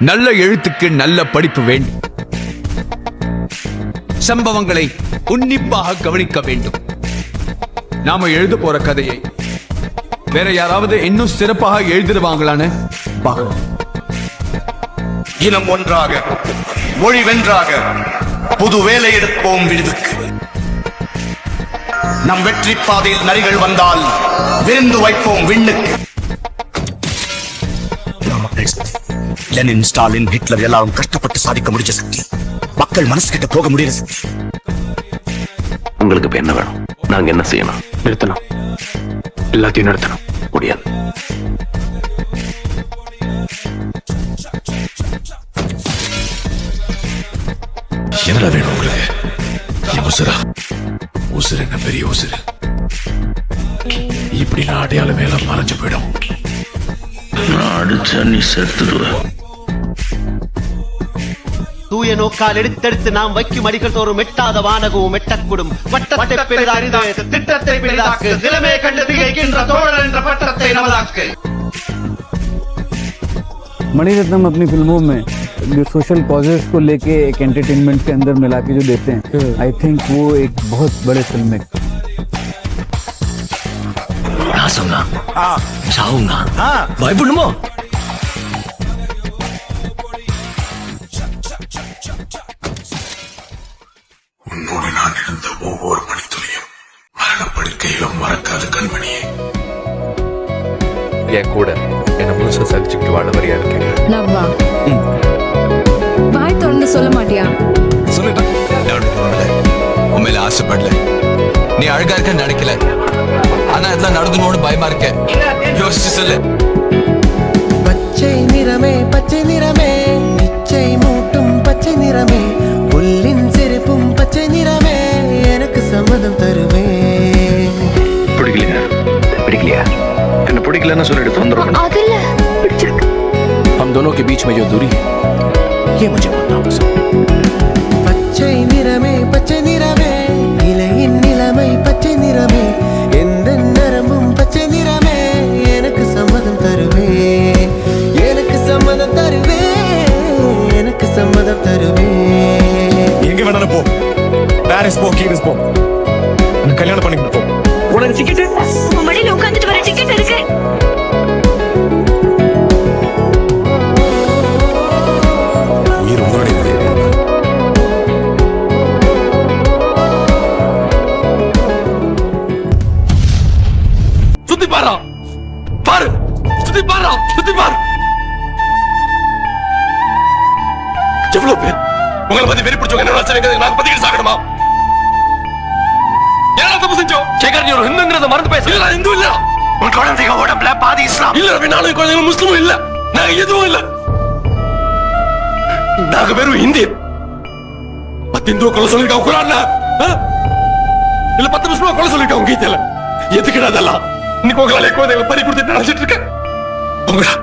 நல்ல எழுத்துக்கு நல்ல படிப்பு வேண்டும். சம்பவங்களை உன்னிப்பாக கவனிக்க வேண்டும். நாம எழுத போற கதையை வேற யாராவது இன்னும் சிறப்பாக எழுதிடுவாங்களான்னு பார்க்கலாம். இனம் ஒன்றாக, மொழி வென்றாக, புது வேலை எடுப்போம் விடுதுக்கு. நம் வெற்றி பாதையில் நரிகள் வந்தால் விருந்து வைப்போம் விண்ணுக்கு. லெனின், ஸ்டாலின், ஹிட்லர் எல்லாரும் கஷ்டப்பட்டு சாதிக்க முடிஞ்ச சக்தி மக்கள் மனசு கிட்ட போக முடியல சக்தி. உங்களுக்கு இப்ப என்ன வேணும்? நாங்க என்ன செய்யணும்? நிறுத்தணும், எல்லாத்தையும் நிறுத்தணும். முடியாது. என்னடா வேணும் உங்களுக்கு? என் உசுரா? உசுறு என்ன பெரிய உசுறு? இப்படி நான் அடையாளம் மேல மறைஞ்சு போயிடும். நான் அடிச்சா நீ செத்துடுவ. தூய நோக்கால் எடுத்தெடுத்து நாம் வைக்கும் அடிகள் தோறும் எட்டாத வானகവും எட்டக்கூடும். வட்டத்தை பெரிதாக்கு, திட்டத்தை பெரிதாக்கு, நிலைமை கண்டு திகைக்கின்ற தோழர் என்ற பட்டத்தை நமதாக்கு. मणिरत्नम अपनी फिल्मों में जो सोशल कॉजेस को लेके एक एंटरटेनमेंट के अंदर मिला के जो देते हैं, आई थिंक वो एक बहुत बड़े फिल्म मेकर. பயப்படணுமோ? உன்னோடு நான் இருந்த ஒவ்வொரு மணித்துளியும் மரணப்படுக்கையிலும் மறக்காத கண்மணியே. என் கூட என்ன முழுசா சகிச்சுக்கிட்டு வாழ வரையா இருக்கீங்க. லவ்வா வாய் திறந்து சொல்ல மாட்டியா? சொல்லிட்டேன். உண்மையில ஆசைப்படல. நீ அழகா இருக்க நினைக்கல. ஆனா இதெல்லாம் நடந்துனோடு பயமா இருக்க. யோசிச்சு சொல்லு. பச்சை நிறமே, பச்சை நிறமே, இச்சை மூட்டும் பச்சை நிறமே, புல்லின் சிரிப்பும் பச்சை நிறமே, எனக்கு சம்மதம் தருவே. பிடிக்கலையா? பிடிக்கலையா? என்ன பிடிக்கலன்னு சொல்லிட்டு தொந்தரவு. हम दोनों के बीच में जो दूरी है ये मुझे बहुत नापसंद है. பச்சை நிறமே, பச்சை நிறமே, இலையின் நிலைமை பச்சை நிறமே, எந்த நரம்பும் பச்சை நிறமே, எனக்கு சம்மதம் தருவே, எனக்கு சம்மதம் தருவே, எனக்கு சம்மதம் தருவே. எங்க வேணாலும் போ, பாரிஸ் போ, கீரிஸ் போ, கல்யாணம் பண்ணிட்டு போ. உனக்கு டிக்கெட்? மடியில உட்கார்ந்துட்டு வர டிக்கெட் இருக்கு. உயிர் உங்களுடையது. சுத்தி பாரு, பாரு, சுத்தி பாரு, சுத்தி பாரு. எவ்வளவு பேர் உங்களை பத்தி வெறி பிடிச்சவங்க என்ன நினைச்சாங்க? நாங்க பத்தி சாகணுமா? என்ன தப்பு செஞ்சோம்? சேகர், நீ ஒரு ஹிந்துங்கிறத மறந்து பேச. இல்ல, இந்து இல்ல. உன் குழந்தைங்க உடம்புல பாதி இஸ்லாம். இல்ல ரவி, நானும் குழந்தைங்க முஸ்லிமும் இல்ல. நாங்க எதுவும் இல்ல. நாங்க வெறும் இந்தி. 10 இந்து கொலை சொல்லிருக்காங்க குரான்ல. இல்ல 10 முஸ்லிம் கொலை சொல்லிருக்காங்க கீதையில. எதுக்குடா அதெல்லாம்? இன்னைக்கு உங்களால குழந்தைகளை பறி கொடுத்துட்டு நினைச்சிட்டு இருக்க. உங்களா